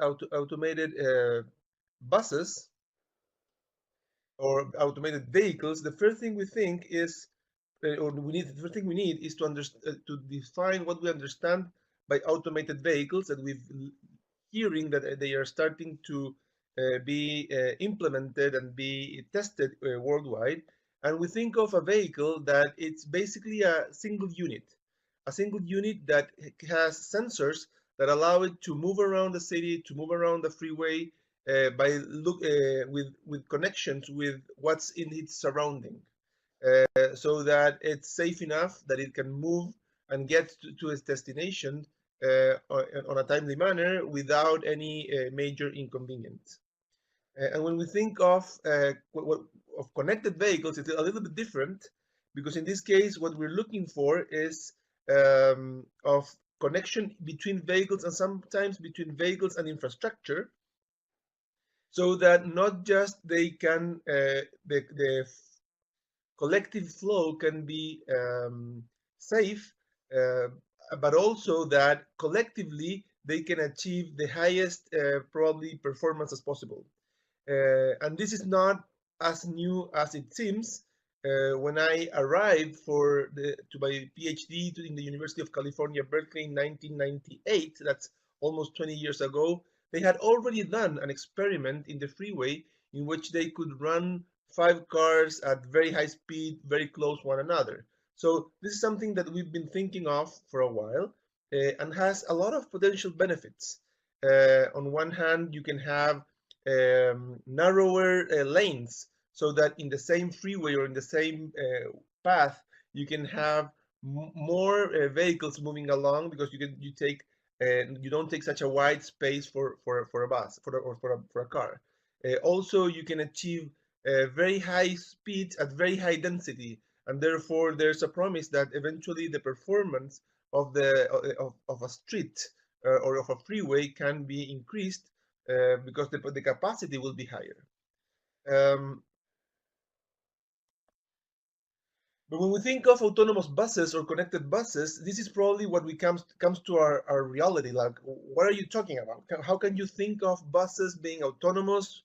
automated buses or automated vehicles, the first thing we think is, the first thing we need is to define what we understand by automated vehicles, and we've hearing that they are starting to be implemented and be tested worldwide. And we think of a vehicle that it's basically a single unit that has sensors that allow it to move around the city, to move around the freeway with connections with what's in its surrounding, so that it's safe enough that it can move and get to its destination on a timely manner without any major inconvenience. And when we think of connected vehicles, it's a little bit different, because in this case, what we're looking for is of connection between vehicles, and sometimes between vehicles and infrastructure, so that not just they can the collective flow can be safe, but also that collectively they can achieve the highest probably performance as possible. And this is not as new as it seems. When I arrived to my PhD in the University of California, Berkeley in 1998, that's almost 20 years ago, they had already done an experiment in the freeway in which they could run 5 cars at very high speed, very close one another. So this is something that we've been thinking of for a while, and has a lot of potential benefits. On one hand, you can have narrower lanes, so that in the same freeway or in the same path, you can have more vehicles moving along, because you don't take such a wide space for a bus for a car. Also, you can achieve very high speeds at very high density, and therefore there's a promise that eventually the performance of a street or of a freeway can be increased, because the capacity will be higher. But when we think of autonomous buses or connected buses, this is probably what comes to our reality. Like, what are you talking about? How can you think of buses being autonomous,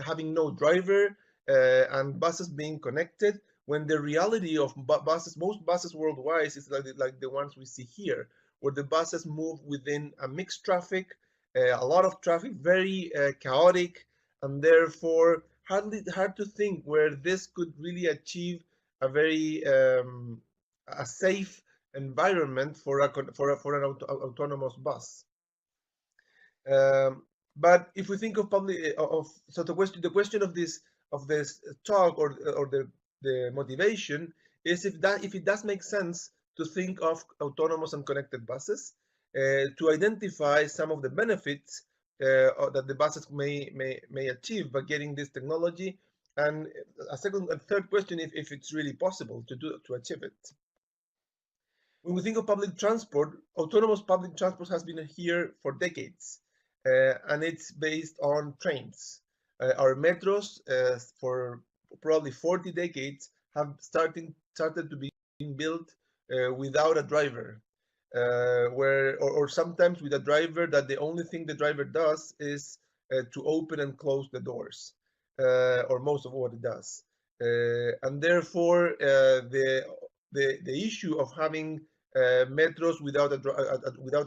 having no driver, and buses being connected, when the reality of most buses worldwide is like the ones we see here, where the buses move within a mixed traffic, a lot of traffic, very chaotic, and therefore hard to think where this could really achieve a very a safe environment for an autonomous bus. But if we think of so the question of this talk, or the motivation, is if it does make sense to think of autonomous and connected buses, to identify some of the benefits that the buses may achieve by getting this technology, and a third question, if it's really possible to achieve it. When we think of public transport, autonomous public transport has been here for decades, and it's based on trains. Our metros, for probably 40 decades, have started to be built without a driver, or sometimes with a driver that the only thing the driver does is to open and close the doors, or most of what it does. And therefore, the issue of having metros without a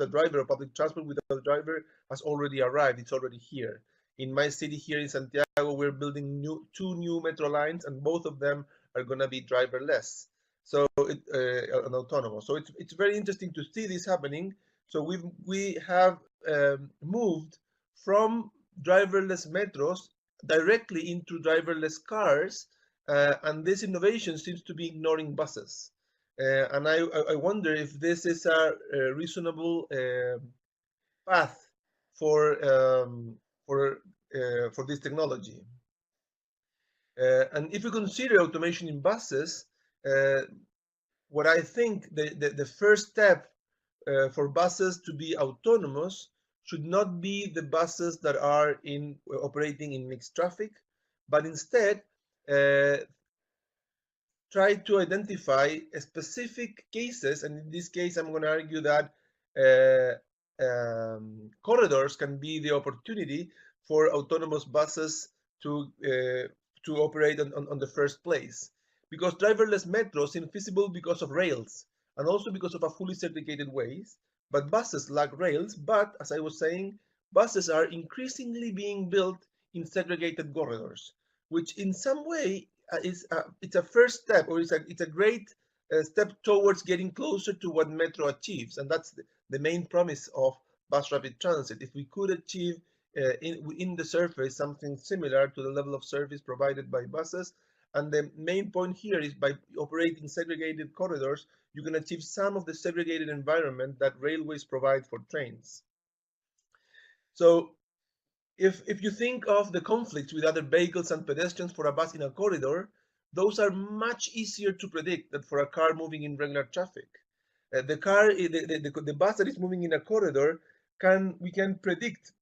driver, or public transport without a driver, has already arrived. It's already here. In my city here in Santiago, we're building two new metro lines, and both of them are going to be driverless, so and autonomous. So it's very interesting to see this happening. So we have moved from driverless metros directly into driverless cars, and this innovation seems to be ignoring buses. And I wonder if this is a reasonable path for this technology. And if we consider automation in buses, what I think the first step for buses to be autonomous should not be the buses that are operating in mixed traffic, but instead try to identify specific cases. And in this case, I'm going to argue that corridors can be the opportunity for autonomous buses to operate on the first place, because driverless metro seems feasible because of rails and also because of a fully segregated ways. But buses lack rails. But as I was saying, buses are increasingly being built in segregated corridors, which in some way it's a first step, or it's a great step towards getting closer to what metro achieves, and that's the main promise of bus rapid transit. If we could achieve in the surface something similar to the level of service provided by buses, and the main point here is by operating segregated corridors, you can achieve some of the segregated environment that railways provide for trains. So if you think of the conflicts with other vehicles and pedestrians for a bus in a corridor, those are much easier to predict than for a car moving in regular traffic. The bus that is moving in a corridor, we can predict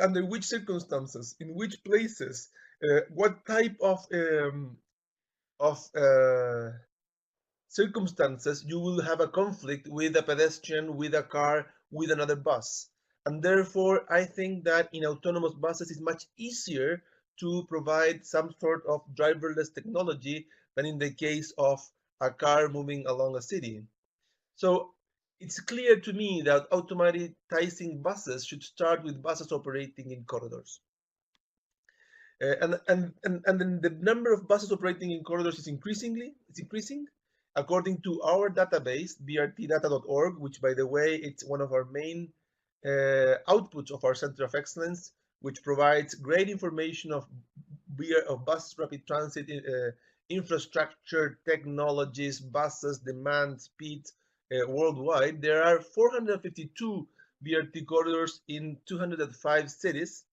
under which circumstances, in which places, what type of circumstances you will have a conflict with a pedestrian, with a car, with another bus. And therefore, I think that in autonomous buses it's much easier to provide some sort of driverless technology than in the case of a car moving along a city. So it's clear to me that automatizing buses should start with buses operating in corridors. And then the number of buses operating in corridors is increasing. According to our database, brtdata.org, which, by the way, it's one of our main outputs of our Center of Excellence, which provides great information of bus rapid transit infrastructure, technologies, buses, demand, speed worldwide. There are 452 BRT corridors in 205 cities,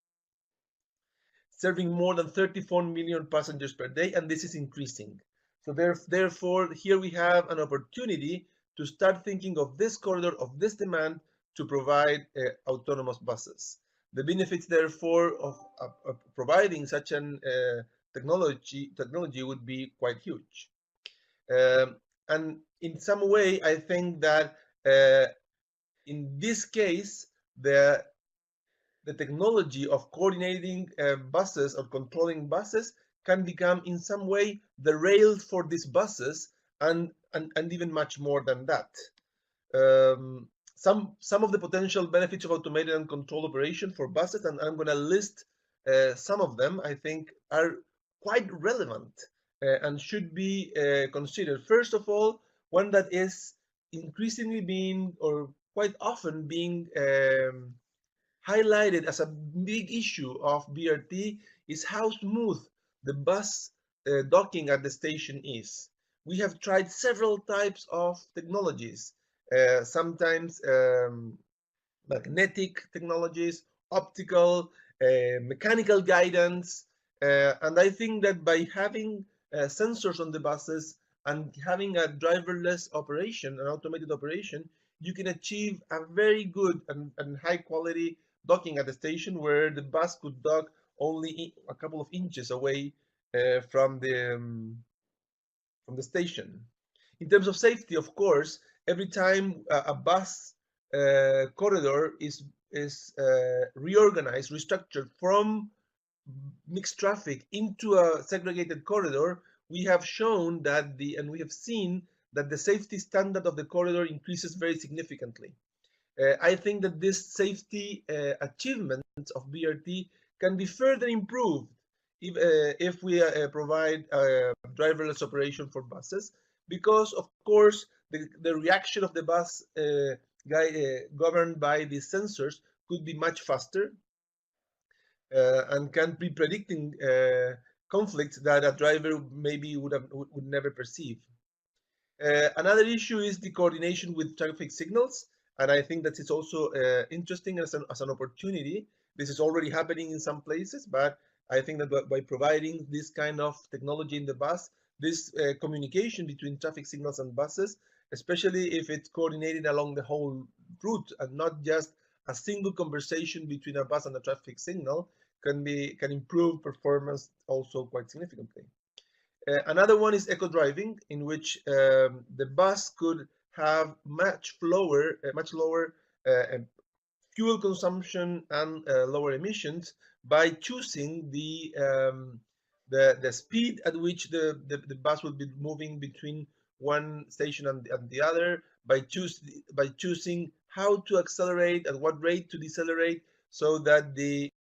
serving more than 34 million passengers per day, and this is increasing. So therefore, here we have an opportunity to start thinking of this corridor, of this demand, to provide autonomous buses. The benefits, therefore, of providing such an technology would be quite huge. And in some way, I think that in this case, the technology of coordinating buses or controlling buses can become in some way the rails for these buses, and even much more than that. Some of the potential benefits of automated and controlled operation for buses, and I'm going to list some of them, I think are quite relevant and should be considered. First of all, one that is increasingly being, or quite often being, highlighted as a big issue of BRT is how smooth the bus docking at the station is. We have tried several types of technologies, sometimes magnetic technologies, optical, mechanical guidance, and I think that by having sensors on the buses and having a driverless operation, an automated operation, you can achieve a very good and high quality docking at the station, where the bus could dock only a couple of inches away from the station. In terms of safety, of course, every time a bus corridor is reorganized, restructured from mixed traffic into a segregated corridor, we have shown that we have seen that the safety standard of the corridor increases very significantly. I think that this safety achievement of BRT can be further improved if we provide driverless operation for buses, because of course the reaction of the bus governed by these sensors could be much faster and can be predicting conflicts that a driver maybe would never perceive. Another issue is the coordination with traffic signals, and I think that it's also interesting as an opportunity. This is already happening in some places, but I think that by providing this kind of technology in the bus, this communication between traffic signals and buses, especially if it's coordinated along the whole route and not just a single conversation between a bus and a traffic signal, can improve performance also quite significantly. Another one is eco-driving, in which the bus could have much lower fuel consumption and lower emissions by choosing the speed at which the bus will be moving between one station and the other, by choosing how to accelerate, at what rate to decelerate, so that the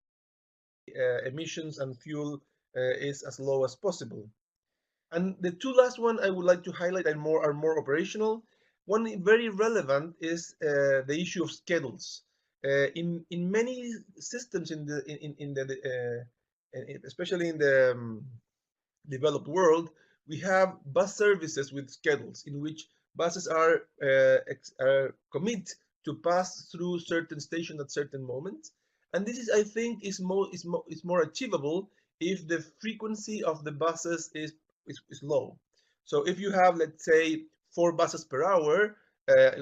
emissions and fuel is as low as possible. And the two last one I would like to highlight are more operational. One very relevant is the issue of schedules. In many systems in the especially in the developed world, we have bus services with schedules in which buses are commit to pass through certain stations at certain moments. And this is, I think, is more achievable if the frequency of the buses is low. So if you have, let's say, 4 buses per hour,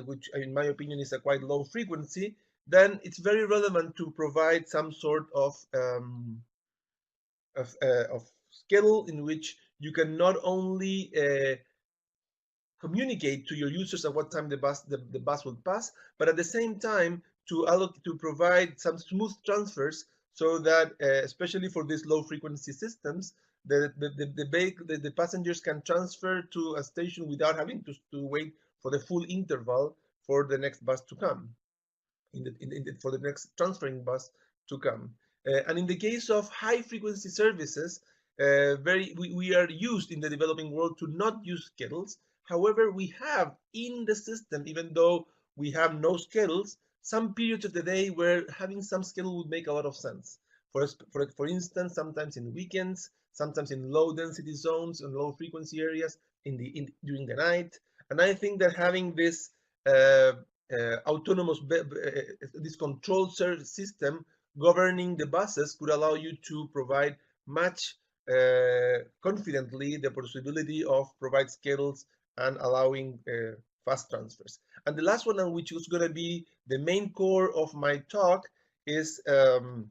which in my opinion is a quite low frequency, then it's very relevant to provide some sort of schedule in which you can not only communicate to your users at what time the bus will pass, but at the same time to provide some smooth transfers, so that especially for these low frequency systems, the passengers can transfer to a station without having to wait for the full interval for the next bus to come, for the next transferring bus to come. And in the case of high frequency services, we are used in the developing world to not use schedules. However, we have in the system, even though we have no schedules, some periods of the day where having some schedule would make a lot of sense. For instance, sometimes in weekends, sometimes in low density zones and low frequency areas during the night. And I think that having this autonomous, this controlled system governing the buses could allow you to provide much confidently the possibility of provide schedules and allowing fast transfers. And the last one, which is going to be the main core of my talk, is the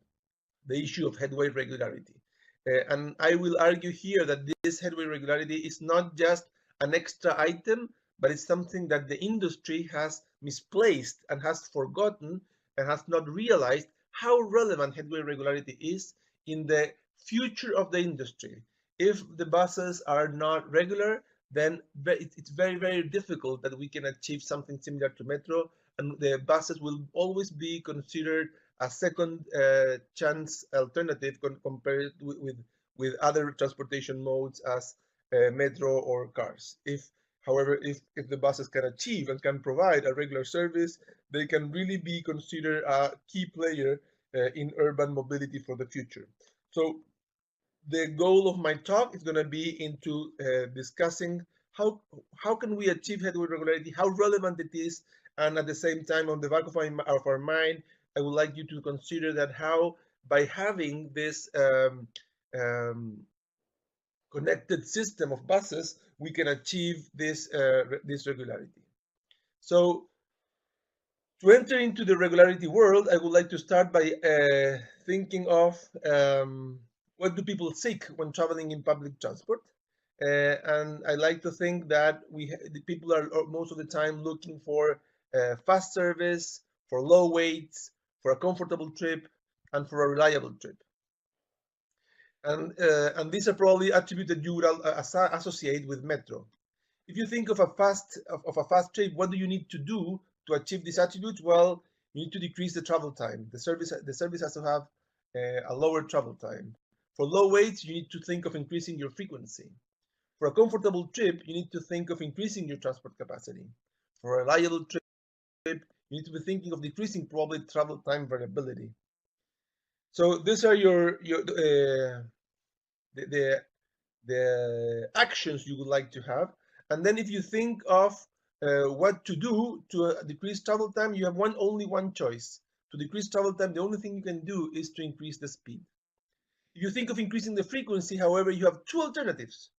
issue of headway regularity. And I will argue here that this headway regularity is not just an extra item, but it's something that the industry has misplaced and has forgotten and has not realized how relevant headway regularity is in the future of the industry. If the buses are not regular, then it's very, very difficult that we can achieve something similar to metro, and the buses will always be considered a second chance alternative compared with other transportation modes as metro or cars. However, if the buses can achieve and can provide a regular service, they can really be considered a key player in urban mobility for the future. So the goal of my talk is going to be into discussing how can we achieve headway regularity, how relevant it is, and at the same time, on the back of our mind, I would like you to consider that how, by having this connected system of buses, we can achieve this regularity. So to enter into the regularity world, I would like to start by thinking of what do people seek when traveling in public transport. And I like to think that the people are most of the time looking for fast service, for low weights, for a comfortable trip, and for a reliable trip. And these are probably attributes that you would associate with metro. If you think of a fast trip, what do you need to do to achieve these attributes? Well, you need to decrease the travel time. The service has to have a lower travel time. For low weights, you need to think of increasing your frequency. For a comfortable trip, you need to think of increasing your transport capacity. For a reliable trip, you need to be thinking of decreasing probably travel time variability. So these are the actions you would like to have. And then if you think of what to do to decrease travel time, you have only one choice. To decrease travel time, the only thing you can do is to increase the speed. If you think of increasing the frequency, however, you have two alternatives.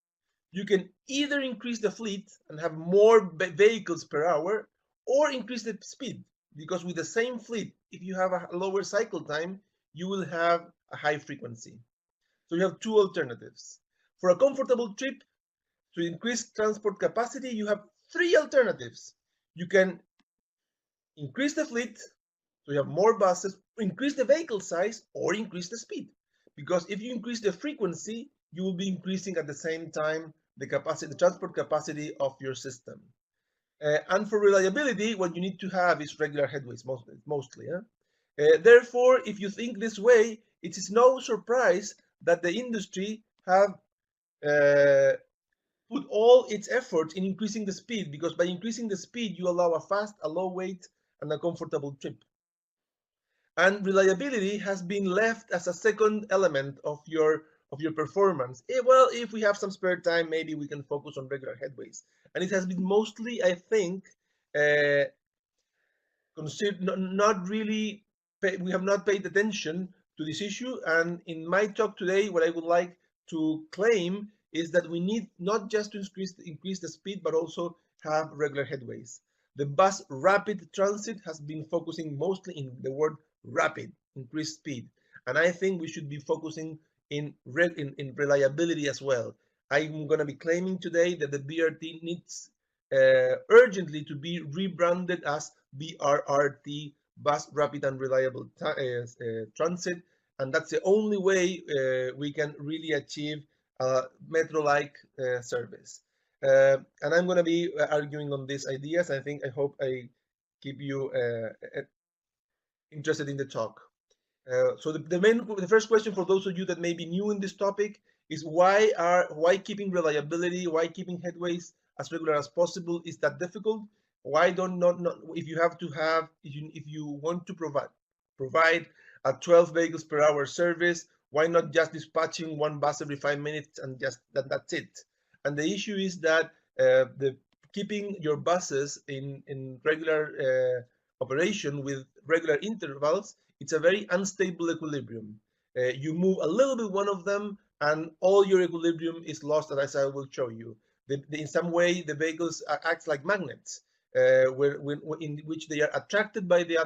You can either increase the fleet and have more vehicles per hour, or increase the speed, because with the same fleet, if you have a lower cycle time, you will have a high frequency. So you have two alternatives. For a comfortable trip, to increase transport capacity, you have three alternatives. You can increase the fleet So you have more buses, increase the vehicle size or increase the speed. Because if you increase the frequency, you will be increasing at the same time the capacity, the transport capacity of your system. And for reliability, what you need to have is regular headways, mostly. Therefore, if you think this way, it is no surprise that the industry have put all its effort in increasing the speed, because by increasing the speed, you allow a fast, a low weight, and a comfortable trip. And reliability has been left as a second element of your performance. Well, if we have some spare time, maybe we can focus on regular headways. And it has been mostly, I think, considered not really. We have not paid attention to this issue. And in my talk today, what I would like to claim is that we need not just to increase the speed, but also have regular headways. The bus rapid transit has been focusing mostly in the word rapid, increased speed. And I think we should be focusing in reliability as well. I'm going to be claiming today that the BRT needs urgently to be rebranded as BRRT, Bus Rapid and Reliable Transit. And that's the only way we can really achieve metro-like service. And I'm going to be arguing on these ideas. I hope I keep you interested in the talk. So the first question for those of you that may be new in this topic is why keeping reliability, why keeping headways as regular as possible is that difficult? Why if you want to provide a 12 vehicles per hour service, why not just dispatching one bus every 5 minutes and just that's it? And the issue is that keeping your buses in regular operation with regular intervals, it's a very unstable equilibrium. You move a little bit one of them, and all your equilibrium is lost, as I will show you. In some way, the vehicles act like magnets, in which they are attracted by the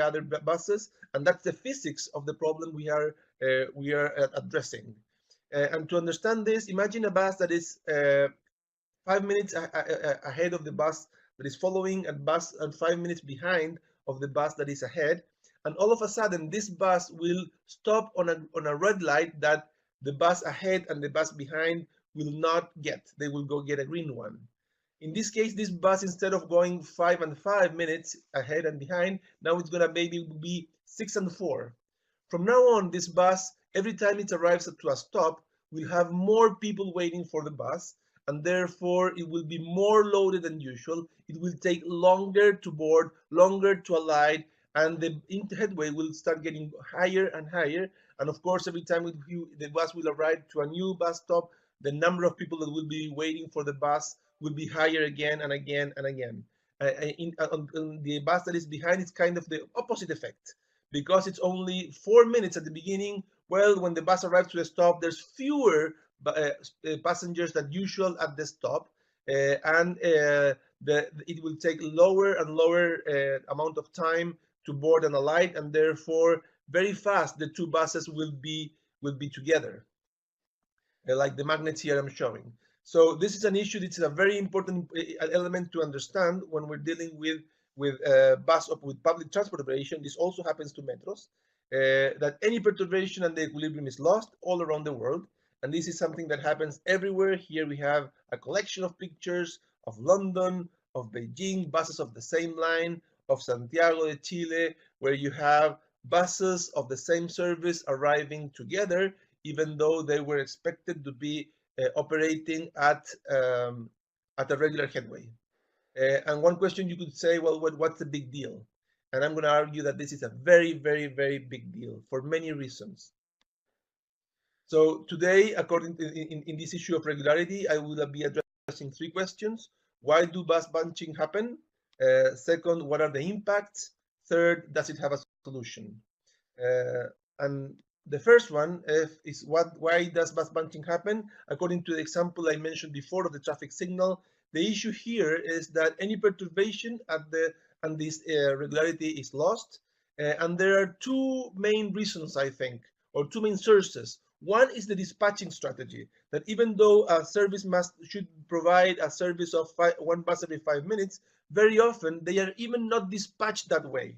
other buses, and that's the physics of the problem we are addressing. And to understand this, imagine a bus that is 5 minutes ahead of the bus that is following, and 5 minutes behind of the bus that is ahead, and all of a sudden this bus will stop on a red light that the bus ahead and the bus behind will not get. They will go get a green one. In this case, this bus, instead of going 5 and 5 minutes ahead and behind, now it's gonna maybe be 6 and 4. From now on, this bus, every time it arrives to a stop, will have more people waiting for the bus, and therefore it will be more loaded than usual. It will take longer to board, longer to alight, and the headway will start getting higher and higher. And of course, every time the bus will arrive to a new bus stop, the number of people that will be waiting for the bus will be higher again and again and again. On the bus that is behind, it's kind of the opposite effect, because it's only 4 minutes at the beginning. Well, when the bus arrives to the stop, there's fewer passengers than usual at the stop, and it will take lower and lower amount of time to board and alight, and therefore very fast the two buses will be together, like the magnets here I'm showing. So this is an issue. This is a very important element to understand when we're dealing with public transport operation. This also happens to metros, that any perturbation and the equilibrium is lost all around the world. And this is something that happens everywhere. Here we have a collection of pictures of London, of Beijing, buses of the same line, of Santiago de Chile, where you have buses of the same service arriving together, even though they were expected to be operating at a regular headway. And one question you could say, well, what's the big deal? And I'm going to argue that this is a very, very, very big deal for many reasons. So today, according to in this issue of regularity, I will be addressing 3 questions. Why do bus bunching happen? Second, what are the impacts? Third, does it have a solution? And the first one is why does bus bunching happen? According to the example I mentioned before of the traffic signal, the issue here is that any perturbation and this regularity is lost. And there are 2 main reasons, I think, or 2 main sources. One is the dispatching strategy, that even though a service should provide a service of one bus every 5 minutes, very often they are even not dispatched that way.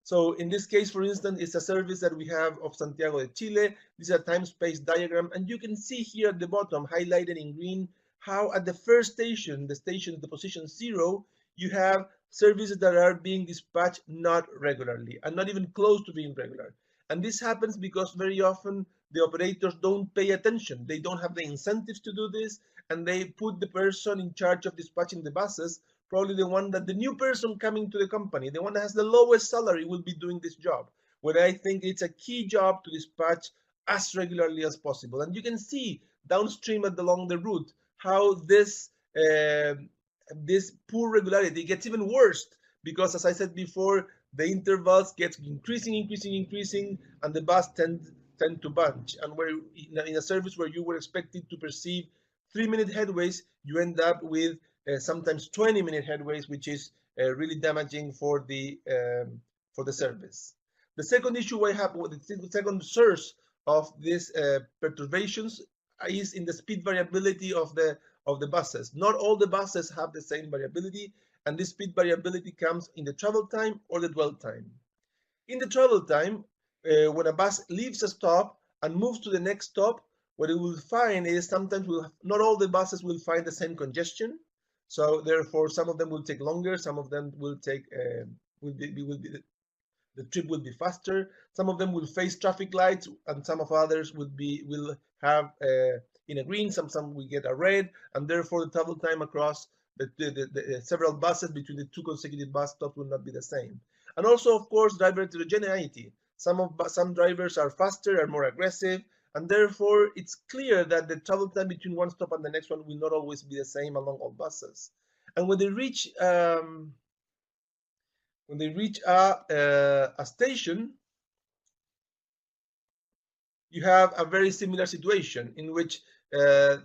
So in this case, for instance, it's a service that we have of Santiago de Chile. This is a time-space diagram, and you can see here at the bottom, highlighted in green, how at the first station, the position 0, you have services that are being dispatched not regularly and not even close to being regular. And this happens because very often the operators don't pay attention. They don't have the incentives to do this, and they put the person in charge of dispatching the buses, probably the one that the new person coming to the company, the one that has the lowest salary, will be doing this job, where I think it's a key job to dispatch as regularly as possible. And you can see downstream along the route how this poor regularity gets even worse, because as I said before, the intervals get increasing, and the bus tend to bunch. And where in a service where you were expected to perceive 3-minute headways, you end up with sometimes 20-minute headways, which is really damaging for the service. The second issue I have, the second source of these perturbations is in the speed variability of the buses. Not all the buses have the same variability, and this speed variability comes in the travel time or the dwell time. In the travel time, when a bus leaves a stop and moves to the next stop, what it will find is sometimes not all the buses will find the same congestion. So therefore, some of them will take longer, some of them will take the trip will be faster. Some of them will face traffic lights, and some of others will have in a green. Some will get a red, and therefore the travel time across the several buses between the 2 consecutive bus stops will not be the same. And also, of course, driver heterogeneity. Some drivers are faster, are more aggressive, and therefore it's clear that the travel time between one stop and the next one will not always be the same along all buses. And when they reach a station, you have a very similar situation in which the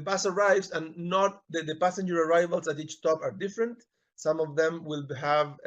bus arrives, and not the passenger arrivals at each stop are different. Some of them will have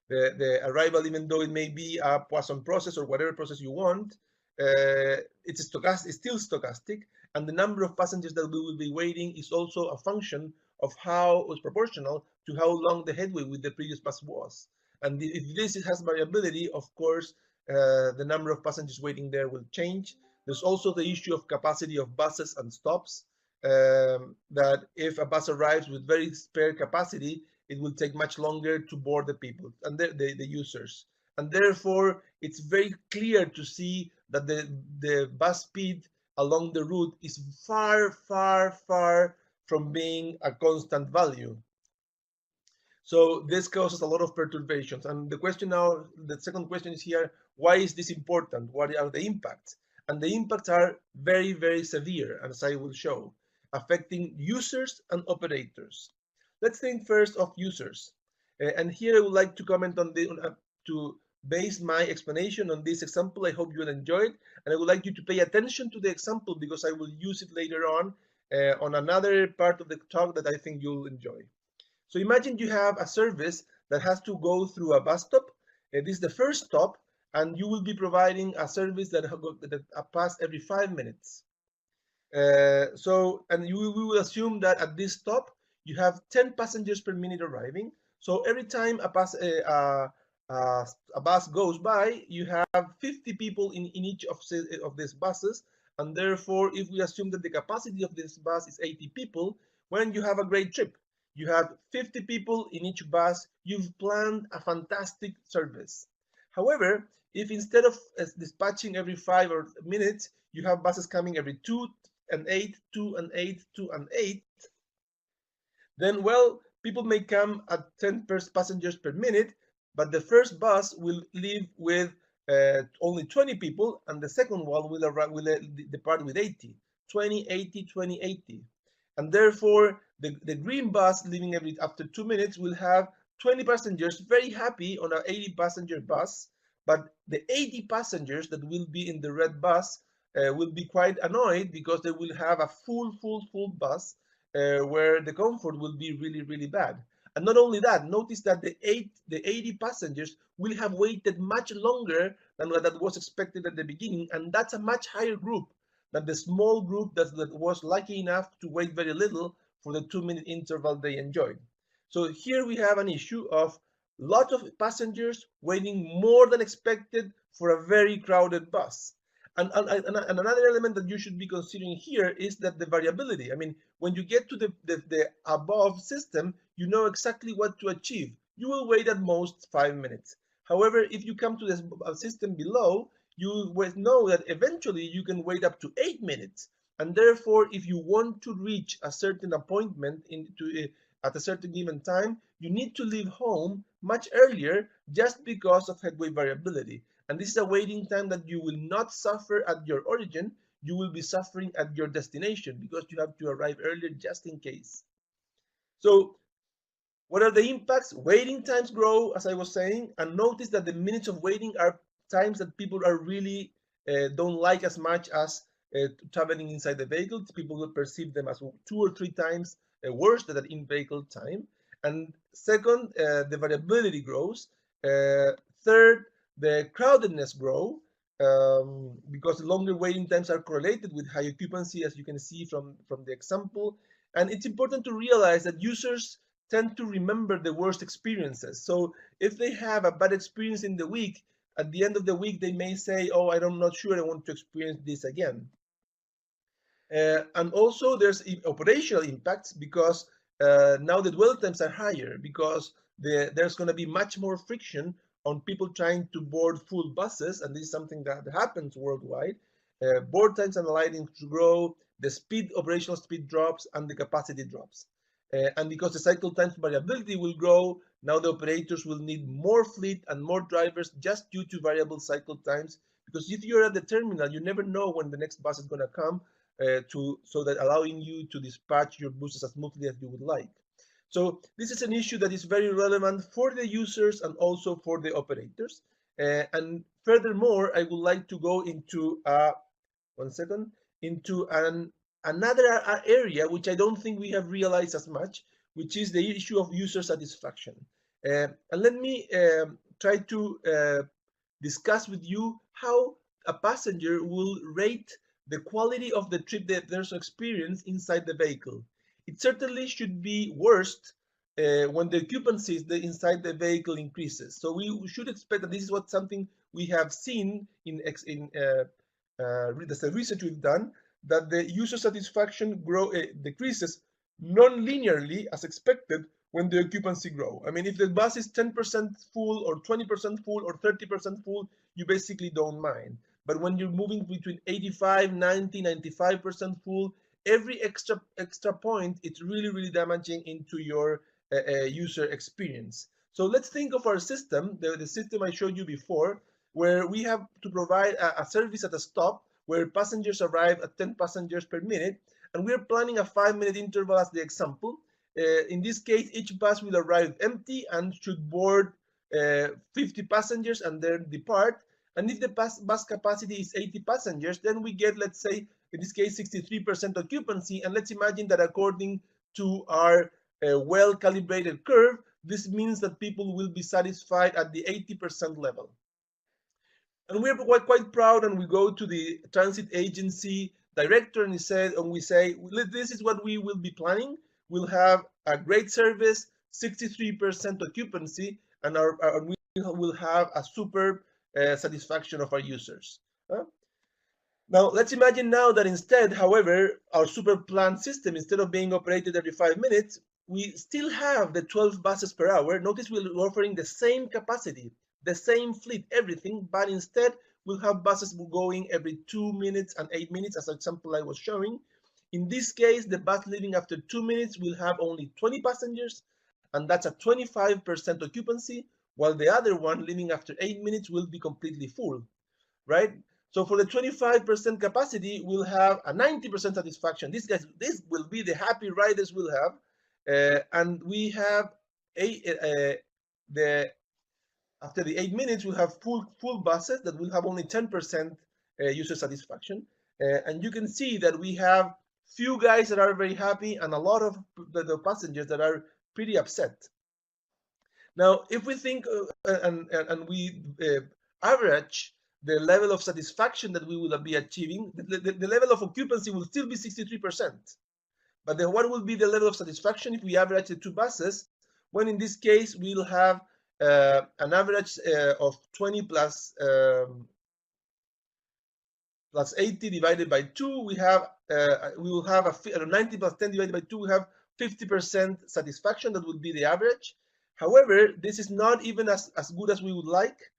the arrival, even though it may be a Poisson process or whatever process you want, it's still stochastic, and the number of passengers that we will be waiting is also a function of how it's proportional to how long the headway with the previous bus was. And if this has variability, of course, the number of passengers waiting there will change. There's also the issue of capacity of buses and stops, that if a bus arrives with very spare capacity, it will take much longer to board the people and the users. And therefore, it's very clear to see that the bus speed along the route is far from being a constant value. So this causes a lot of perturbations. And the question now, the second question is here, why is this important? What are the impacts? And the impacts are very severe, as I will show, affecting users and operators. Let's think first of users. And here I would like to comment on to base my explanation on this example. I hope you will enjoy it. And I would like you to pay attention to the example, because I will use it later on another part of the talk that I think you'll enjoy. So imagine you have a service that has to go through a bus stop. This is the first stop, and you will be providing a service that pass every 5 minutes. And we will assume that at this stop, you have 10 passengers per minute arriving. So every time a bus goes by, you have 50 people in each of these buses. And therefore, if we assume that the capacity of this bus is 80 people, when you have a great trip, you have 50 people in each bus, you've planned a fantastic service. However, if instead of dispatching every 5 minutes, you have buses coming every 2 and 8, 2 and 8, 2 and 8, then, well, people may come at 10 passengers per minute, but the first bus will leave with only 20 people, and the second one will depart with 80, 20, 80, 20, 80. And therefore, the green bus leaving after 2 minutes will have 20 passengers very happy on an 80-passenger bus, but the 80 passengers that will be in the red bus will be quite annoyed, because they will have a full bus where the comfort will be really bad. And not only that, notice that the 80 passengers will have waited much longer than what was expected at the beginning, and that's a much higher group than the small group that was lucky enough to wait very little for the 2-minute interval they enjoyed. So here we have an issue of Lots of passengers waiting more than expected for a very crowded bus. And another element that you should be considering here is that the variability. I mean, when you get to the above system, you know exactly what to achieve. You will wait at most 5 minutes. However, if you come to the system below, you will know that eventually you can wait up to 8 minutes. And therefore, if you want to reach a certain appointment at a certain given time, you need to leave home much earlier just because of headway variability. And this is a waiting time that you will not suffer at your origin, you will be suffering at your destination because you have to arrive earlier just in case. So what are the impacts? Waiting times grow, as I was saying, and notice that the minutes of waiting are times that people are really don't like as much as traveling inside the vehicle. People will perceive them as 2 or 3 times worse than an in-vehicle time. And second, the variability grows. Third, the crowdedness grow because longer waiting times are correlated with high occupancy, as you can see from the example. And it's important to realize that users tend to remember the worst experiences. So if they have a bad experience in the week, at the end of the week, they may say, oh, I'm not sure I want to experience this again. And also there's operational impacts because now the dwell times are higher because there's going to be much more friction on people trying to board full buses, and this is something that happens worldwide. Board times and alighting grow, the operational speed drops, and the capacity drops. And because the cycle times variability will grow, now the operators will need more fleet and more drivers just due to variable cycle times. Because if you're at the terminal, you never know when the next bus is going to come, so that allowing you to dispatch your buses as smoothly as you would like. So this is an issue that is very relevant for the users and also for the operators. And furthermore, I would like to go into another area which I don't think we have realized as much, which is the issue of user satisfaction. And let me try to discuss with you how a passenger will rate the quality of the trip that there's experience inside the vehicle. It certainly should be worst when the occupancy inside the vehicle increases. So we should expect that this is something we have seen in the research we've done, that the user satisfaction decreases non-linearly as expected when the occupancy grow. I mean, if the bus is 10% full or 20% full or 30% full, you basically don't mind. But when you're moving between 85, 90, 95% full, every extra point, it's really damaging into your user experience. So let's think of our system, the system I showed you before, where we have to provide a service at a stop where passengers arrive at 10 passengers per minute, and we're planning a 5-minute interval as the example. In this case, each bus will arrive empty and should board 50 passengers and then depart. And if the bus capacity is 80 passengers, then we get, let's say, in this case, 63% occupancy. And let's imagine that according to our well-calibrated curve, this means that people will be satisfied at the 80% level. And we're quite proud, and we go to the transit agency director and we say, this is what we will be planning. We'll have a great service, 63% occupancy, and we will have a superb satisfaction of our users. Now, let's imagine now that instead, however, our super planned system, instead of being operated every 5 minutes, we still have the 12 buses per hour. Notice we're offering the same capacity, the same fleet, everything, but instead we'll have buses going every 2 minutes and 8 minutes, as an example I was showing. In this case, the bus leaving after 2 minutes will have only 20 passengers, and that's a 25% occupancy, while the other one leaving after 8 minutes will be completely full, right? So for the 25% capacity, we'll have a 90% satisfaction. This will be the happy riders we'll have, and we have after the 8 minutes, we'll have full buses that will have only 10% user satisfaction. And you can see that we have few guys that are very happy and a lot of the passengers that are pretty upset. Now, if we think and we average the level of satisfaction that we will be achieving, the level of occupancy will still be 63%. But then what will be the level of satisfaction if we average the two buses? When in this case, we'll have an average of 20 plus 80 divided by 2, we will have a 90 plus 10 divided by 2, we have 50% satisfaction. That would be the average. However, this is not even as good as we would like,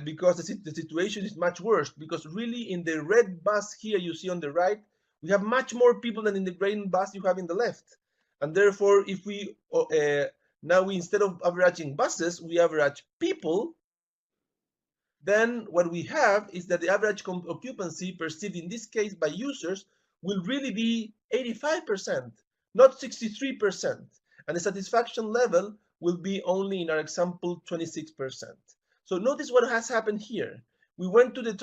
because the situation is much worse, because really in the red bus here you see on the right, we have much more people than in the green bus you have in the left. And therefore, if we instead of averaging buses, we average people, then what we have is that the average occupancy perceived in this case by users will really be 85%, not 63%. And the satisfaction level will be only, in our example, 26%. So notice what has happened here. We went to the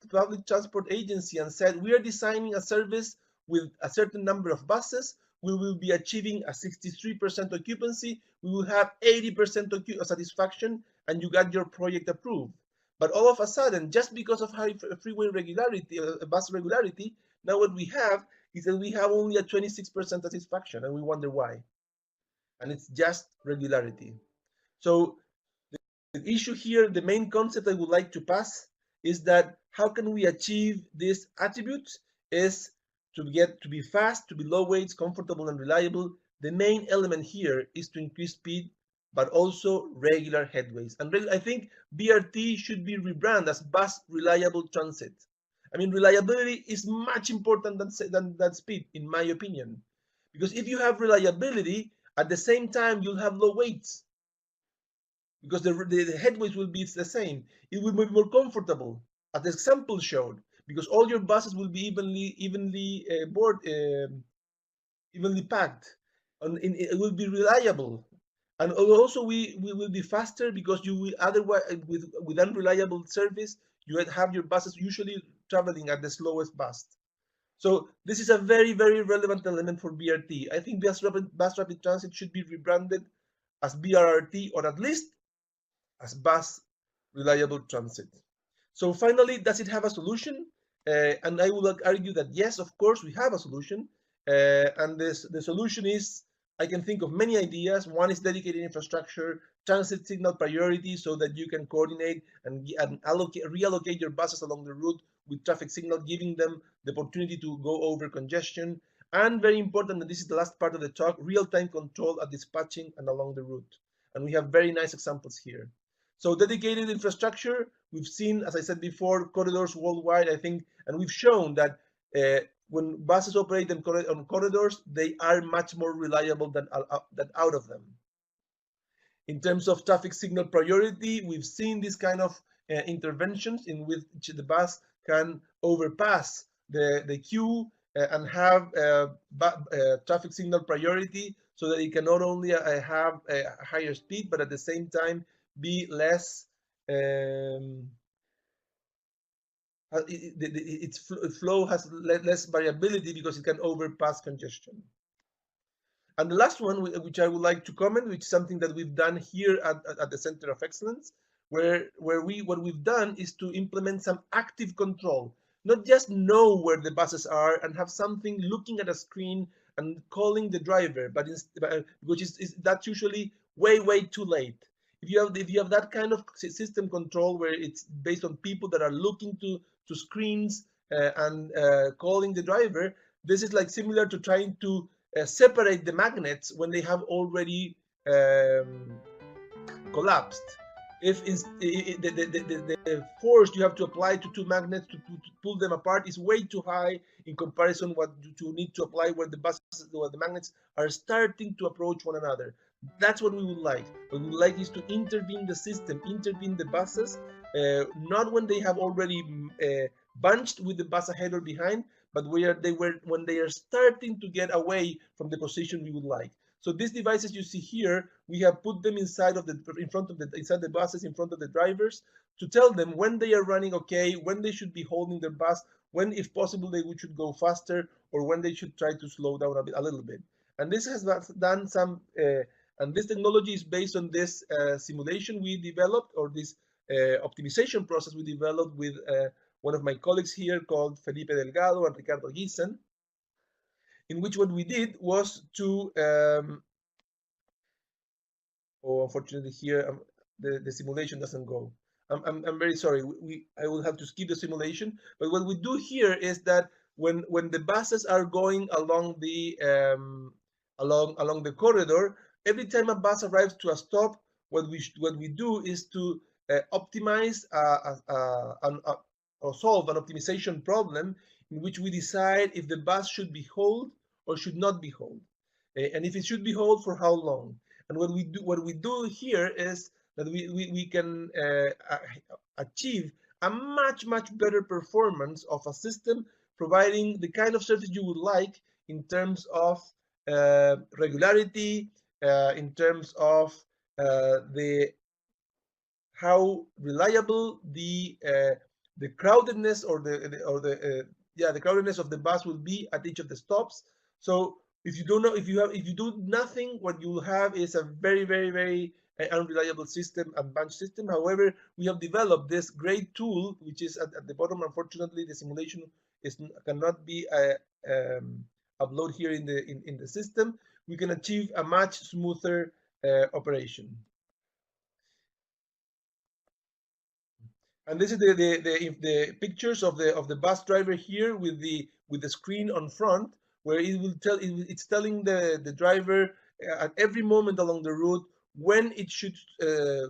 public transport agency and said, we are designing a service with a certain number of buses. We will be achieving a 63% occupancy. We will have 80% satisfaction, and you got your project approved. But all of a sudden, just because of high freeway regularity, bus regularity, now what we have is that we have only a 26% satisfaction, and we wonder why. And it's just regularity. So the issue here, the main concept I would like to pass is that how can we achieve these attributes is to be fast, to be low weights, comfortable, and reliable. The main element here is to increase speed, but also regular headways. And I think BRT should be rebranded as bus reliable transit. I mean, reliability is much important than speed, in my opinion. Because if you have reliability, at the same time, you'll have low weights. Because the headways will be the same. It will be more comfortable, as the example showed, because all your buses will be evenly packed, and it will be reliable. And also we will be faster, because you will otherwise, with unreliable service, you have your buses usually traveling at the slowest bus. So this is a very, very relevant element for BRT. I think bus rapid transit should be rebranded as BRT, or at least as bus reliable transit. So finally, does it have a solution? And I will argue that yes, of course, we have a solution. And the solution is, I can think of many ideas. One is dedicated infrastructure, transit signal priority, so that you can coordinate and reallocate your buses along the route with traffic signal, giving them the opportunity to go over congestion. And very important, and this is the last part of the talk, real-time control at dispatching and along the route. And we have very nice examples here. So dedicated infrastructure, we've seen, as I said before, corridors worldwide, I think, and we've shown that when buses operate on corridors, they are much more reliable than out of them. In terms of traffic signal priority, we've seen this kind of interventions in which the bus can overpass the queue and have traffic signal priority, so that it can not only have a higher speed, but at the same time be less its flow has less variability, because it can overpass congestion. And the last one, which I would like to comment, which is something that we've done here at the Center of Excellence, what we've done is to implement some active control, not just know where the buses are and have something looking at a screen and calling the driver, but which is that's usually way too late. If you have that kind of system control where it's based on people that are looking to screens and calling the driver, this is like similar to trying to separate the magnets when they have already collapsed. If the force you have to apply to two magnets to pull them apart is way too high in comparison what you need to apply where the magnets are starting to approach one another. That's what we would like. What we would like is to intervene the system, intervene the buses, not when they have already bunched with the bus ahead or behind, but when they are starting to get away from the position we would like. So these devices you see here, we have put them inside the buses in front of the drivers to tell them when they are running okay, when they should be holding their bus, when, if possible, they should go faster, or when they should try to slow down a little bit. And this has done some. And this technology is based on this simulation we developed, or this optimization process we developed with one of my colleagues here called Felipe Delgado and Ricardo Giesen, in which what we did was to, unfortunately here, the simulation doesn't go. I'm very sorry. I will have to skip the simulation. But what we do here is that when the buses are going along the along the corridor, every time a bus arrives to a stop, what we do is to optimize or solve an optimization problem in which we decide if the bus should be hauled or should not be hauled, and if it should be hauled, for how long. And what we do here is that we can achieve a much better performance of a system, providing the kind of service you would like in terms of regularity, in terms of how reliable the crowdedness or the crowdedness of the bus will be at each of the stops. So if you don't know, if you do nothing, what you will have is a very unreliable system and bunch system. However, we have developed this great tool, which is at the bottom. Unfortunately, the simulation cannot be uploaded here in the system. We can achieve a much smoother operation. And this is the pictures of the bus driver here with the screen on front, where it will it's telling the driver at every moment along the route when it should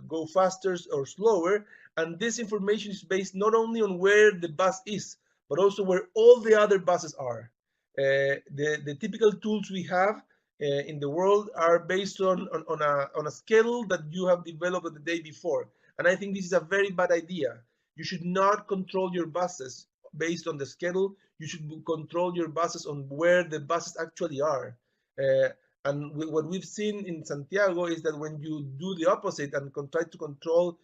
go faster or slower. And this information is based not only on where the bus is, but also where all the other buses are. The typical tools we have in the world are based on a schedule that you have developed the day before. And I think this is a very bad idea. You should not control your buses based on the schedule. You should control your buses on where the buses actually are. And what we've seen in Santiago is that when you do the opposite and try to control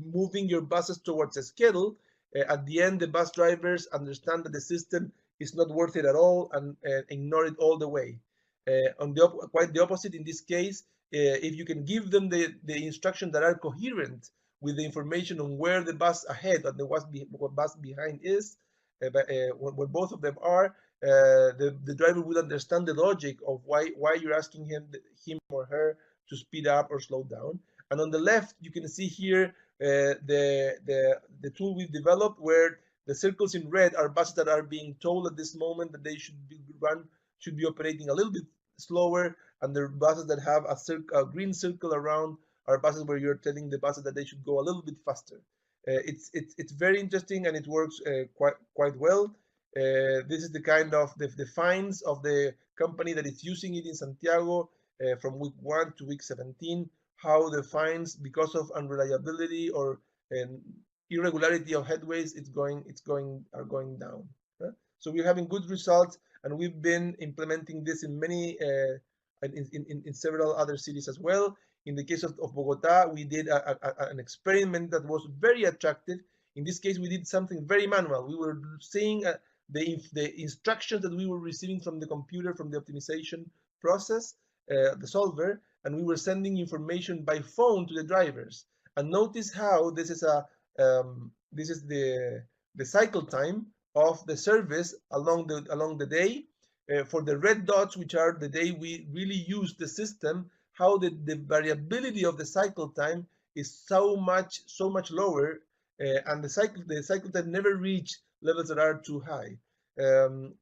moving your buses towards a schedule, at the end, the bus drivers understand that the system is not worth it at all and ignore it all the way. Quite the opposite in this case, if you can give them the instructions that are coherent with the information on where the bus ahead and the bus behind is, when both of them are, the driver will understand the logic of why you're asking him or her to speed up or slow down. And on the left, you can see here the tool we've developed, where the circles in red are buses that are being told at this moment that they should be operating a little bit slower, and the buses that have a green circle around are buses where you're telling the buses that they should go a little bit faster. It's very interesting, and it works quite well. This is the kind of the fines of the company that is using it in Santiago from week 1 to week 17. How the fines, because of unreliability or irregularity of headways, are going down. So we're having good results, and we've been implementing this in many in several other cities as well. In the case of Bogota, we did an experiment that was very attractive. In this case, we did something very manual. We were seeing the instructions that we were receiving from the computer, from the optimization process, the solver, and we were sending information by phone to the drivers. And notice how this is the cycle time of the service along the day. For the red dots, which are the day we really use the system, how the variability of the cycle time is so much lower, and the cycle time never reach levels that are too high.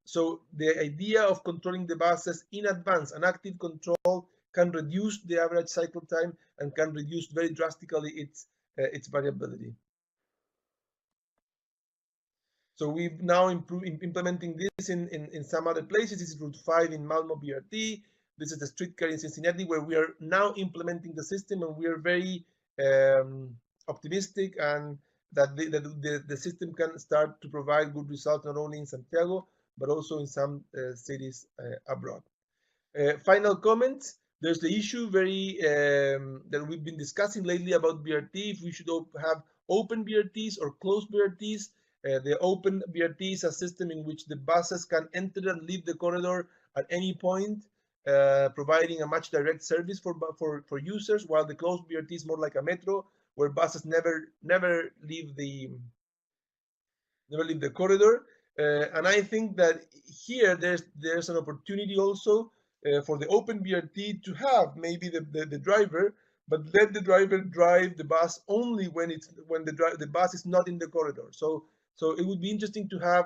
So the idea of controlling the buses in advance, an active control, can reduce the average cycle time and can reduce very drastically its variability. So we've now implementing this in some other places. This is Route 5 in Malmo BRT. This is the streetcar in Cincinnati, where we are now implementing the system, and we are very optimistic and that the system can start to provide good results not only in Santiago but also in some cities abroad. Final comments. There's the issue that we've been discussing lately about BRT, if we should have open BRTs or closed BRTs. The open BRT is a system in which the buses can enter and leave the corridor at any point, providing a much direct service for users, while the closed BRT is more like a metro, where buses never leave the corridor. And I think that here there's an opportunity also for the open BRT to have maybe the driver but let the driver drive the bus only when the bus is not in the corridor. So it would be interesting to have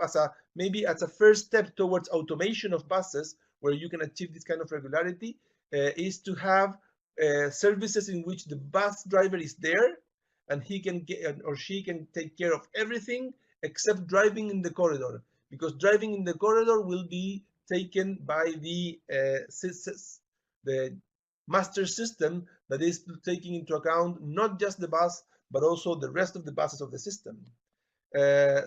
maybe as a first step towards automation of buses, where you can achieve this kind of regularity, is to have services in which the bus driver is there and he can get or she can take care of everything except driving in the corridor, because driving in the corridor will be taken by the master system that is taking into account not just the bus but also the rest of the buses of the system.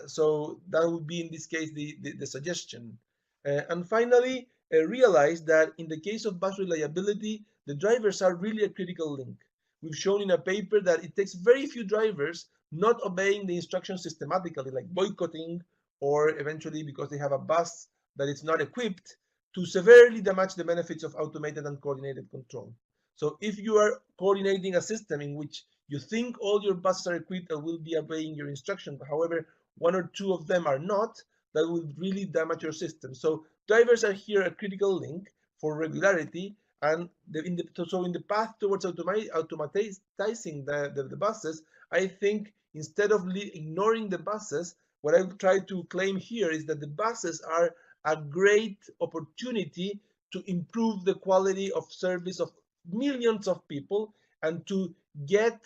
So that would be in this case the suggestion. And finally, realize that in the case of bus reliability, the drivers are really a critical link. We've shown in a paper that it takes very few drivers not obeying the instructions systematically, like boycotting, or eventually because they have a bus that is not equipped, to severely damage the benefits of automated and coordinated control. So if you are coordinating a system in which you think all your buses are equipped and will be obeying your instructions, however, one or two of them are not, that will really damage your system. So drivers are here a critical link for regularity, and in the path towards automatizing the buses, I think instead of ignoring the buses, what I try to claim here is that the buses are a great opportunity to improve the quality of service of millions of people, and to get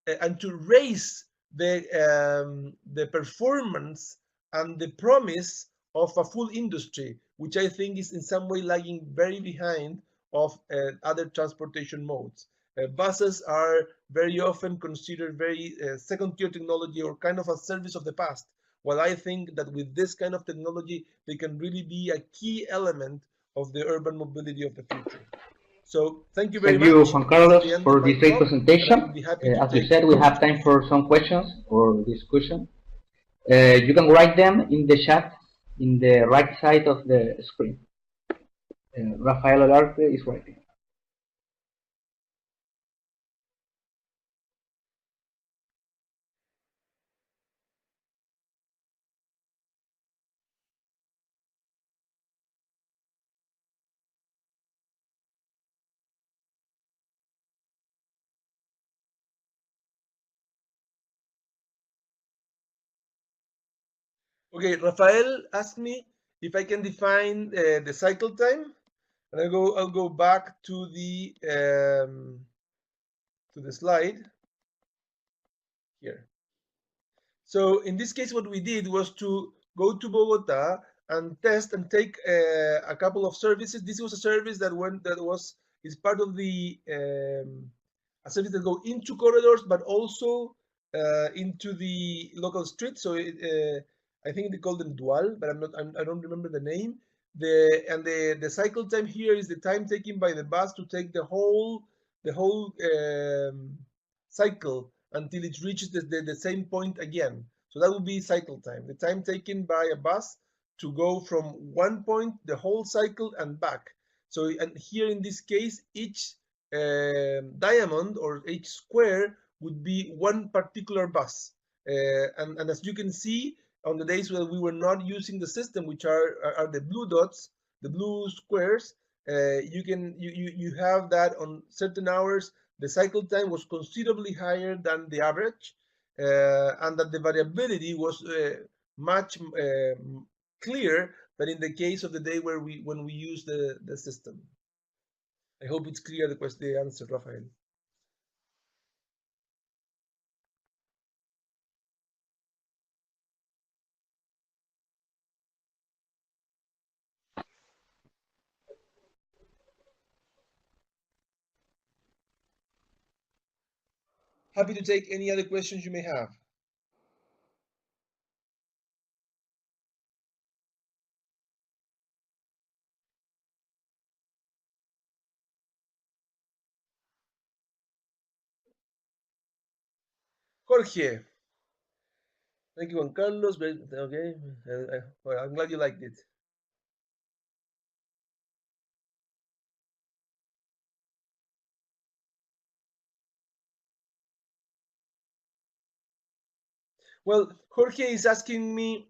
and to raise the performance and the promise of a full industry, which I think is in some way lagging very behind of other transportation modes. Buses are very often considered very second-tier technology, or kind of a service of the past, while I think that with this kind of technology, they can really be a key element of the urban mobility of the future. So thank you very much. Thank you, Juan Carlos, for this great presentation. As you said, we have time for some questions or discussion. You can write them in the chat in the right side of the screen. Rafael Olarte is writing. Okay, Rafael asked me if I can define the cycle time, and I'll go back to the slide here. So in this case, what we did was to go to Bogota and test and take a couple of services. This was a service that is part of the a service that go into corridors, but also into the local streets. So I think they call them dual, but I don't remember the name. The cycle time here is the time taken by the bus to take the whole cycle until it reaches the same point again. So that would be cycle time, the time taken by a bus to go from one point, the whole cycle, and back. So, and here in this case, each diamond or each square would be one particular bus. And as you can see, on the days where we were not using the system, which are the blue dots, the blue squares, you have that on certain hours the cycle time was considerably higher than the average, and that the variability was much clear than in the case of the day when we use the system. I hope it's clear the answer, Rafael. Happy to take any other questions you may have. Jorge. Thank you, Juan Carlos. Okay, well, I'm glad you liked it. Well, Jorge is asking me,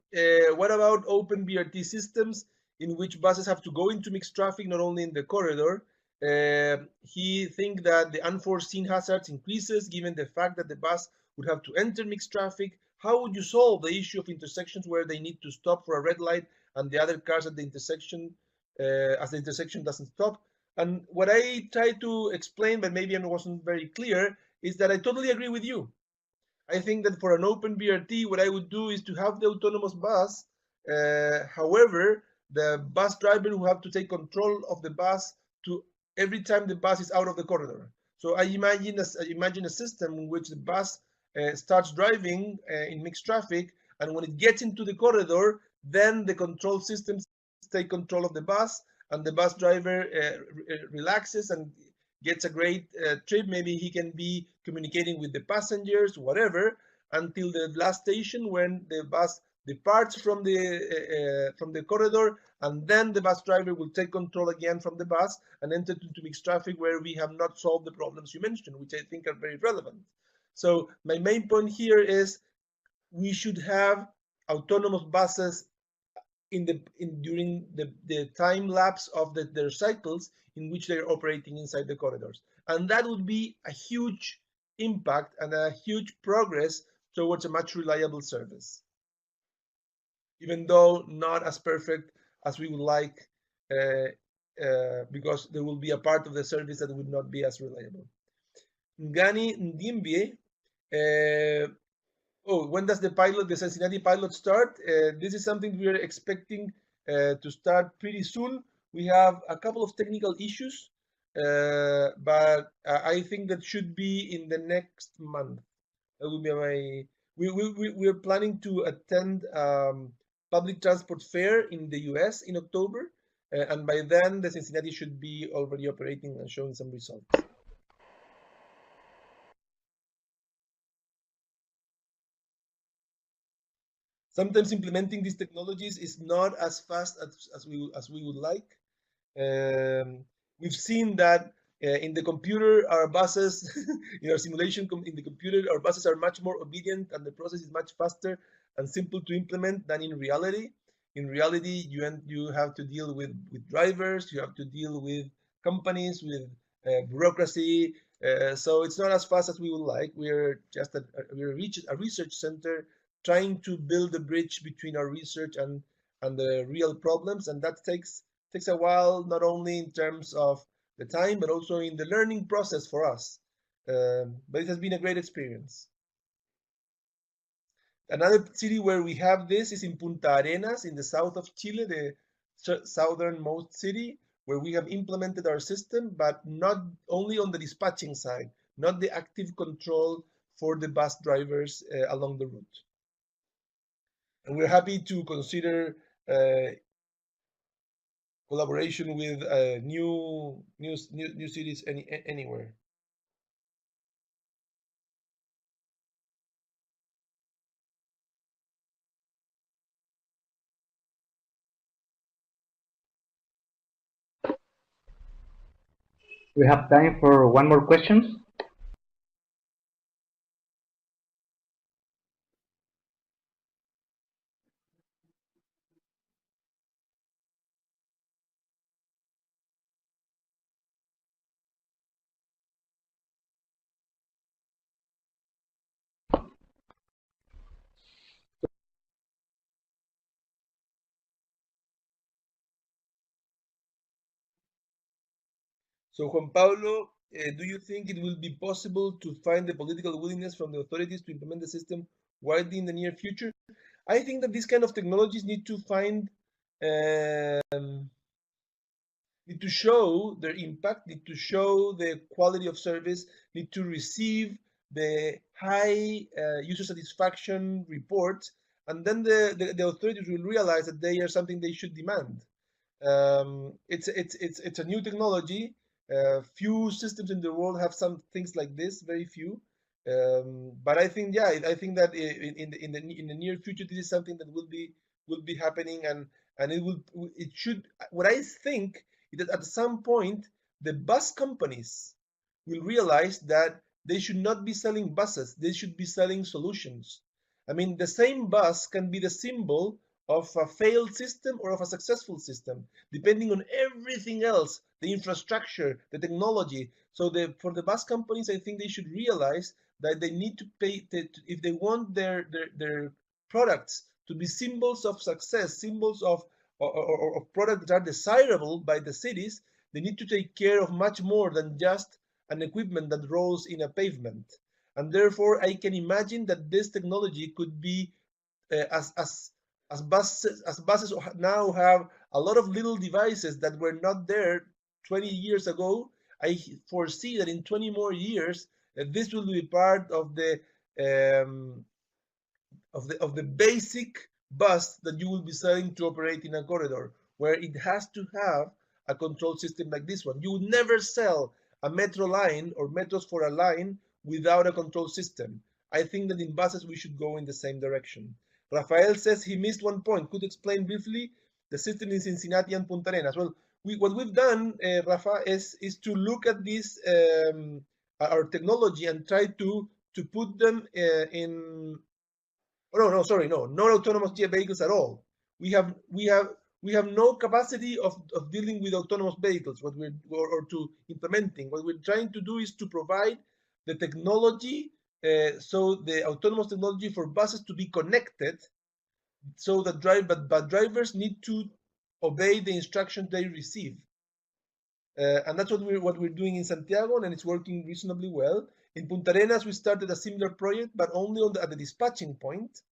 what about open BRT systems in which buses have to go into mixed traffic, not only in the corridor? He thinks that the unforeseen hazards increases given the fact that the bus would have to enter mixed traffic. How would you solve the issue of intersections where they need to stop for a red light and the other cars at the intersection, as the intersection doesn't stop? And what I tried to explain, but maybe I wasn't very clear, is that I totally agree with you. I think that for an open BRT, what I would do is to have the autonomous bus. However, the bus driver will have to take control of the bus to every time the bus is out of the corridor. So I imagine a system in which the bus starts driving in mixed traffic, and when it gets into the corridor, then the control systems take control of the bus, and the bus driver relaxes and gets a great trip. Maybe he can be communicating with the passengers, whatever, until the last station when the bus departs from the corridor, and then the bus driver will take control again from the bus and enter into mixed traffic where we have not solved the problems you mentioned, which I think are very relevant. So my main point here is we should have autonomous buses during the time lapse of their cycles in which they're operating inside the corridors. And that would be a huge impact and a huge progress towards a much reliable service, even though not as perfect as we would like, because there will be a part of the service that would not be as reliable. Ngani Ndimbie, when does the Cincinnati pilot start? This is something we are expecting to start pretty soon. We have a couple of technical issues, but I think that should be in the next month. That will be we're planning to attend public transport fair in the US in October, and by then the Cincinnati should be already operating and showing some results. Sometimes implementing these technologies is not as fast as we would like. We've seen that in the computer, our buses, in our simulation in the computer, our buses are much more obedient and the process is much faster and simple to implement than in reality. In reality, you have to deal with drivers, you have to deal with companies, with bureaucracy. So it's not as fast as we would like. We're a research center trying to build a bridge between our research and the real problems, and that takes a while, not only in terms of the time, but also in the learning process for us. But it has been a great experience. Another city where we have this is in Punta Arenas in the south of Chile, the southernmost city, where we have implemented our system, but not only on the dispatching side, not the active control for the bus drivers along the route. And we're happy to consider collaboration with new cities anywhere. We have time for one more question. So Juan Pablo, do you think it will be possible to find the political willingness from the authorities to implement the system widely in the near future? I think that these kind of technologies need to find, need to show their impact, need to show the quality of service, need to receive the high user satisfaction reports, and then the authorities will realize that they are something they should demand. It's a new technology. Few systems in the world have some things like this, very few. But I think, yeah, I think that in the near future, this is something that will be happening, and it should. What I think is that at some point, the bus companies will realize that they should not be selling buses; they should be selling solutions. I mean, the same bus can be the symbol of a failed system or of a successful system, depending on everything else the infrastructure, the technology. So for the bus companies, I think they should realize that they need to pay, if they want their products to be symbols of success, symbols of products that are desirable by the cities, they need to take care of much more than just an equipment that rolls in a pavement. And therefore, I can imagine that this technology could be, as buses now have a lot of little devices that were not there 20 years ago. I foresee that in 20 more years, this will be part of the basic bus that you will be selling to operate in a corridor, where it has to have a control system like this one. You would never sell a metro line or metros for a line without a control system. I think that in buses we should go in the same direction. Rafael says he missed one point. Could explain briefly the system in Cincinnati and Punta Arenas? Well, what we've done, Rafa, is to look at this our technology and try to put them in. Oh, no, sorry, no, not autonomous vehicles at all. We have no capacity of dealing with autonomous vehicles. Or to implementing. What we're trying to do is to provide the technology, so the autonomous technology for buses to be connected, so that drivers need to obey the instructions they receive. And that's what we're doing in Santiago, and it's working reasonably well. In Punta Arenas, we started a similar project, but only at the dispatching point.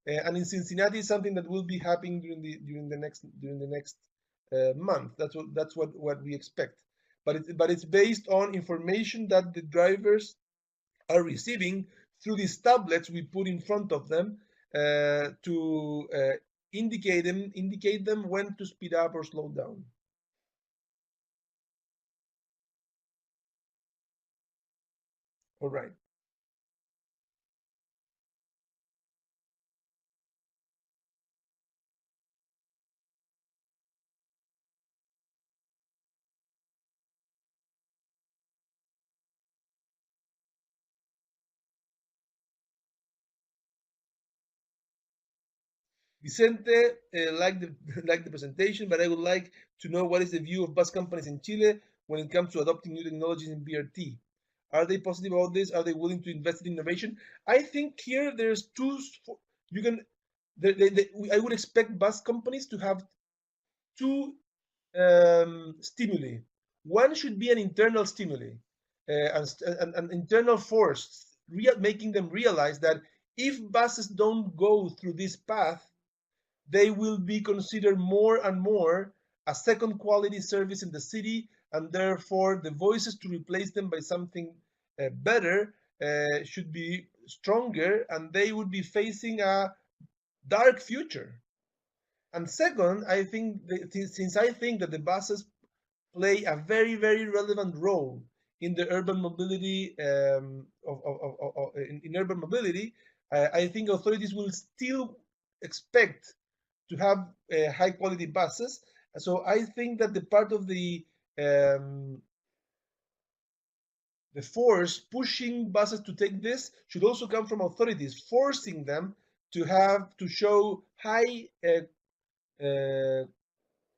And in Cincinnati, something that will be happening during the next month. That's what we expect. But it's based on information that the drivers are receiving through these tablets we put in front of them, to indicate them when to speed up or slow down. All right. Vicente liked the presentation, but I would like to know what is the view of bus companies in Chile when it comes to adopting new technologies in BRT. Are they positive about this? Are they willing to invest in innovation? I think here there's two. You can. I would expect bus companies to have two stimuli. One should be an internal stimuli, an internal force, making them realize that if buses don't go through this path, they will be considered more and more a second quality service in the city, and therefore the voices to replace them by something better should be stronger, and they would be facing a dark future. And second, I think since I think that the buses play a very, very relevant role in the urban mobility, in urban mobility, I think authorities will still expect to have high quality buses. So I think that the part of the force pushing buses to take this should also come from authorities, forcing them to show high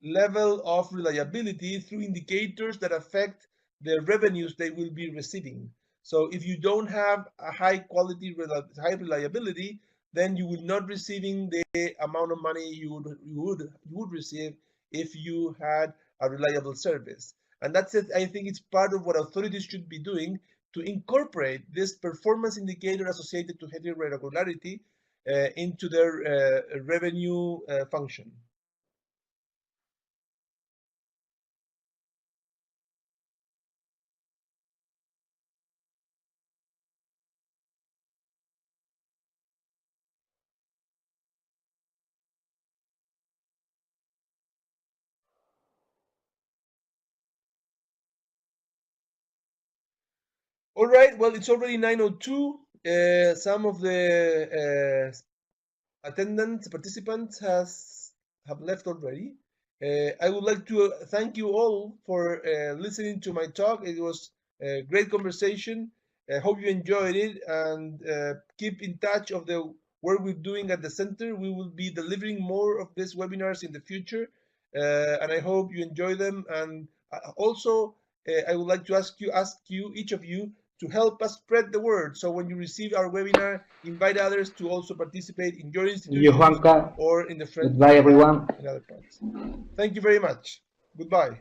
level of reliability through indicators that affect the revenues they will be receiving. So if you don't have a high quality, high reliability, then you will not receiving the amount of money you would receive if you had a reliable service. And that's it. I think it's part of what authorities should be doing to incorporate this performance indicator associated to heavy regularity into their revenue function. All right, well, it's already 9:02. Some of the participants have left already. I would like to thank you all for listening to my talk. It was a great conversation. I hope you enjoyed it, and keep in touch of the work we're doing at the center. We will be delivering more of these webinars in the future, and I hope you enjoy them. And Also, I would like to ask you, each of you, to help us spread the word. So when you receive our webinar, invite others to also participate in your institution or in the friends goodbye, everyone. in other parts. Thank you very much. Goodbye.